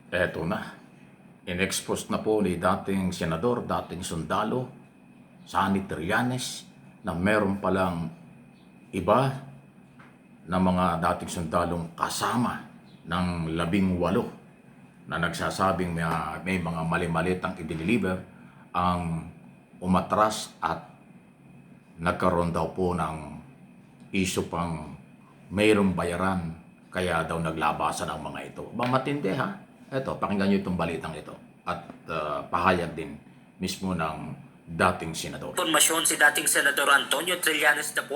Eto na, inexpose na po ni dating senador, dating sundalo, Sonny Trillanes, na meron palang iba na mga dating sundalong kasama ng 18 na nagsasabing may mga mali-malitang i-deliver ang umatras at nagkaroon daw po ng iso pang mayroong bayaran kaya daw naglabasan ang mga ito. Ba matindi ha? Ito, pakinggan nyo itong balitang ito at pahayag din mismo ng dating senador. Impormasyon si dating Senador Antonio Trillanes IV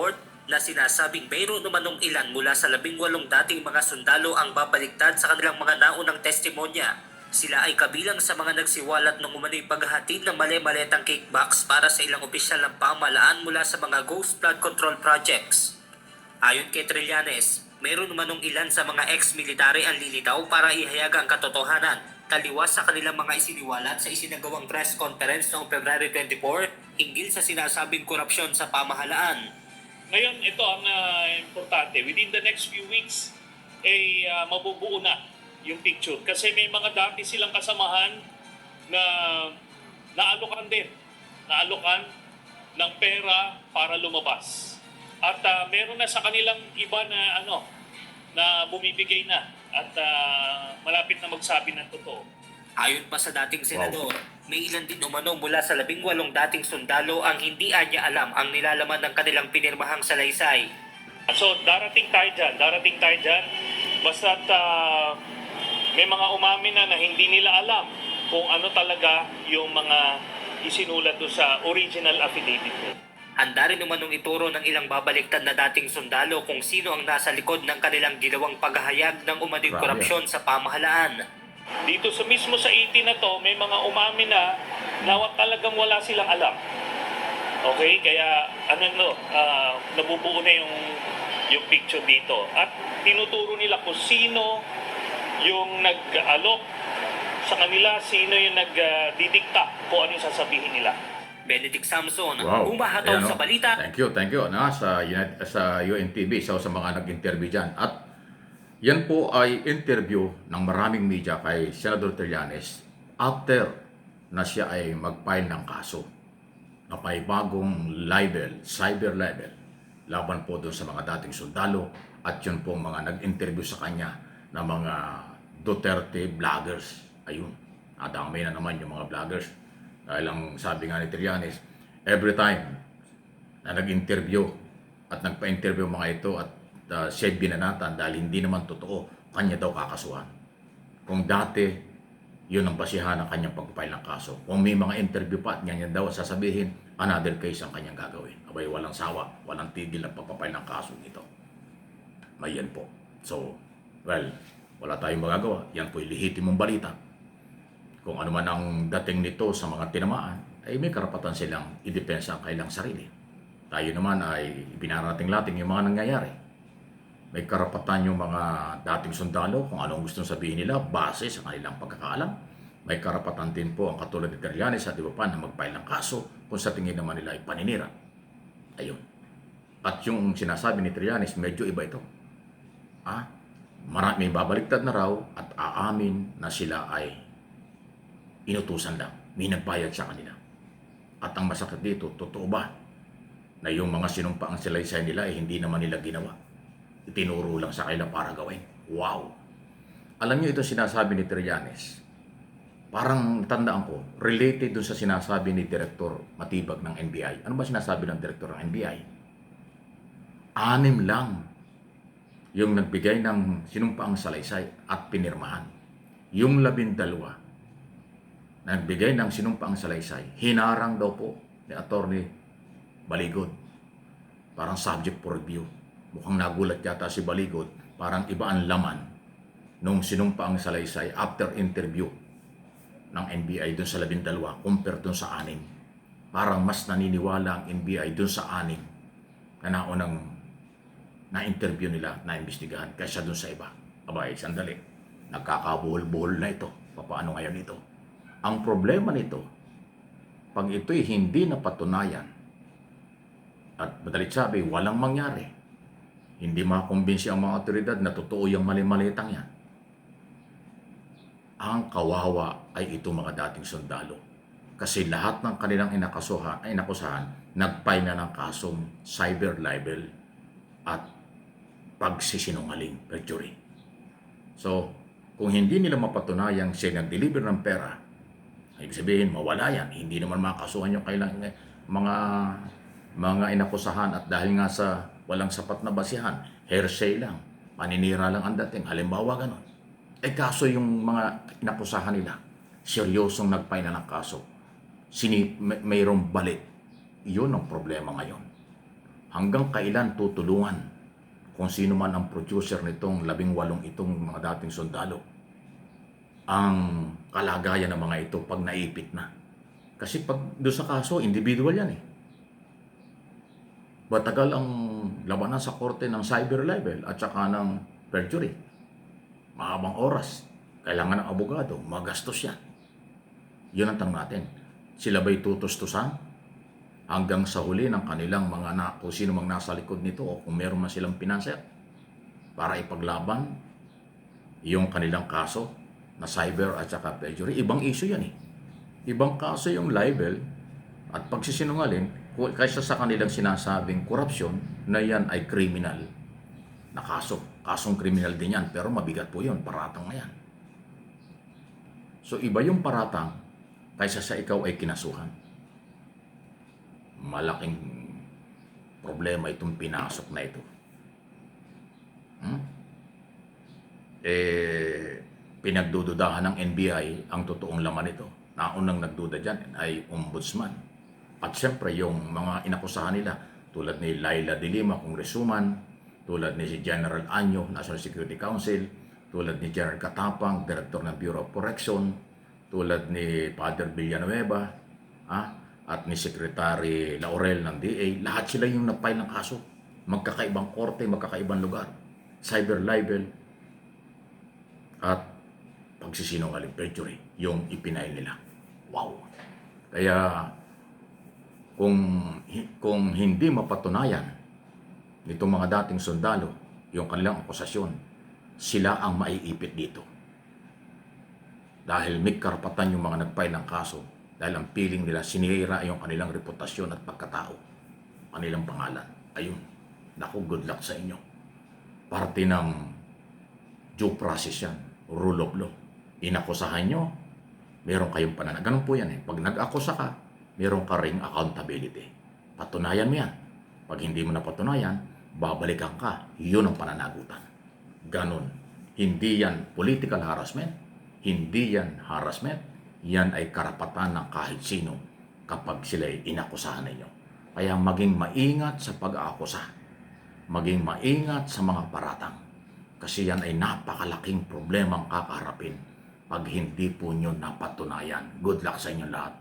na sinasabing mayroon namanong ilan mula sa 18 dating mga sundalo ang babaliktad sa kanilang mga naunang testimonya. Sila ay kabilang sa mga nagsiwalat ng umano'y paghahatid ng mali-maletang kickbacks para sa ilang opisyal ng pamahalaan mula sa mga ghost flood control projects. Ayon kay Trillanes, mayroon namanong ilan sa mga ex-military ang lilitaw para ihayag ang katotohanan taliwas sa kanilang mga isiniwalat sa isinagawang press conference noong February 24 hinggil sa sinasabing korupsyon sa pamahalaan. Ngayon, ito ang importante. Within the next few weeks, mabubuo na yung picture. Kasi may mga dati silang kasamahan na naalokan din. Naalokan ng pera para lumabas. At meron na sa kanilang iba na na bumibigay na at malapit na magsabi ng totoo. Ayon pa sa dating senador, may ilan din umano mula sa 18 dating sundalo ang hindi anya alam ang nilalaman ng kanilang pinirmahang salaysay. So darating tayo dyan. Basta't may mga umamin na hindi nila alam kung ano talaga yung mga isinulat doon sa original affidavit. Handa rin umanong ituro ng ilang babaliktad na dating sundalo kung sino ang nasa likod ng kanilang ginawang paghahayag ng umano'y korupsyon sa pamahalaan. Dito mismo sa 18 na to, may mga umamin na talagang wala silang alam. Okay? Kaya nabubuo na yung picture dito. At tinuturo nila kung sino yung nag-alok sa kanila, sino yung nagdidikta kung ano yung sasabihin nila. Benedict Samson, Wow. umahataw Ayan, sa balita. Thank you. Sa UNTV, sa mga nag-interview dyan. At yan po ay interview ng maraming media kay Senador Trillanes after na siya ay mag-file ng kaso na may bagong libel, cyber libel, laban po doon sa mga dating sundalo at yun po mga nag-interview sa kanya na mga Duterte vloggers. Ayun, nadamay na naman yung mga vloggers. Dahil ang sabi nga ni Trillanes, every time na nag-interview at nagpa-interview mga ito at siya binanatan dahil hindi naman totoo, kanya daw kakasuhan. Kung dati, yun ang basihan ng kanyang pagpapail ng kaso. Kung may mga interview pa at ganyan daw sasabihin, another case ang kanyang gagawin. Abay, walang sawa, walang tigil ang pagpapail ng kaso nito. Mayan po. So, well, wala tayong magagawa. Yan po lehitimong balita. Kung ano man ang dating nito sa mga tinamaan, ay may karapatan silang idepensa ang kailang sarili. Tayo naman ay pinarating-lating yung mga nangyayari. May karapatan yung mga dating sundalo kung anong gustong sabihin nila base sa kanilang pagkakaalam. May karapatan din po ang katulad ni Trillanes at iba pa na mag-file ng kaso kung sa tingin naman nila ay paninira. Ayun. At yung sinasabi ni Trillanes, medyo iba ito. May babaliktad na raw at aamin na sila ay inutusan lang, may nagbayad sa kanila. At ang masakit dito, totoo ba na yung mga sinumpaang salaysay nila ay hindi naman nila ginawa? Itinuro lang sa kanila para gawin. Wow! Alam niyo ito sinasabi ni Trillanes, parang tandaan ko, related dun sa sinasabi ni Direktor Matibag ng NBI. Ano ba sinasabi ng Direktor ng NBI? 6 lang yung nagbigay ng sinumpaang salaysay at pinirmahan. Yung 12 nagbigay ng sinumpaang salaysay, hinarang daw po ni Attorney Baligod. Parang subject for review. Mukhang nagulat yata si Baligod, parang iba ang laman nung sinumpaang salaysay after interview ng NBI dun sa 12 compare dun sa 6. Parang mas naniniwala ang NBI dun sa 6 na naunang na-interview nila, na-imbestigahan kaysa dun sa iba. Abay, sandali. Nagkakabuhol-buhol na ito. Paano ngayon ito? Ang problema nito, pag ito'y hindi napatunayan, at madalit sabi, walang mangyari, hindi makakumbinsi ang mga otoridad na totoo yung mali-malitang yan, ang kawawa ay ito mga dating sundalo. Kasi lahat ng kanilang inakusahan, nag-file na ng kasong cyber libel at pagsisinungaling, perjury. So, kung hindi nila mapatunayang siya nag-deliver ng pera, ibig sabihin, mawala yan. Hindi naman makasuhan yung kailang mga inakusahan at dahil nga sa walang sapat na basihan, hearsay lang, paninira lang ang dating. Halimbawa, ganon. Kaso yung mga inakusahan nila, seryosong nagpay na ng kaso. Mayroong balik. Yun ang problema ngayon. Hanggang kailan tutulungan kung sino man ang producer nitong 18 itong mga dating sundalo ang kalagayan ng mga ito pag naipit na. Kasi pag doon sa kaso, individual yan eh. Matagal ang labanan sa korte ng cyber libel at saka ng perjury. Mahabang oras. Kailangan ng abogado. Magastos yan. Yun ang tanong natin. Sila ba'y tutustusan hanggang sa huli ng kanilang mga kung sino mang nasa likod nito o kung meron man silang pinanser para ipaglaban yung kanilang kaso na cyber at saka perjury? Ibang issue yan eh. Ibang kaso yung libel at pagsisinungaling kaysa sa kanilang sinasabing korupsyon na yan ay criminal na kaso. Kasong kriminal din yan, pero mabigat po yun, paratang na yan. So iba yung paratang kaysa sa ikaw ay kinasuhan. Malaking problema itong pinasok na ito. Pinagdududahan ng NBI ang totoong laman nito. Naunang nagduda dyan ay ombudsman. At siyempre yung mga inakusahan nila tulad ni Laila de Lima, Congresswoman, tulad ni si General Anyo, National Security Council, tulad ni General Katapang, Director ng Bureau of Correction, tulad ni Father Villanueva, at ni Secretary Laurel ng DA. Lahat sila yung nag-file ng kaso. Magkakaibang korte, magkakaibang lugar. Cyber libel at pagsisinungaling, perjury, yung ipinail nila. Wow! Kaya kung hindi mapatunayan nitong mga dating sundalo yung kanilang akusasyon, sila ang maiipit dito. Dahil may karapatan yung mga nag-file ng kaso dahil ang piling nila sinira yung kanilang reputasyon at pagkatao, kanilang pangalan. Ayun, naku, good luck sa inyo. Parte ng due process yan, rule of law. Inakusahan nyo, meron kayong pananagutan. Ganun po yan eh. Pag nag-akusa ka, meron ka ring accountability. Patunayan mo yan. Pag hindi mo napatunayan, babalikan ka. Yun ang pananagutan. Ganon. Hindi yan political harassment. Hindi yan harassment. Yan ay karapatan ng kahit sino kapag sila'y inakusahan ninyo. Kaya maging maingat sa pag-aakusa. Maging maingat sa mga paratang. Kasi yan ay napakalaking problemang kakaharapin pag hindi po nyo napatunayan. Good luck sa inyo lahat.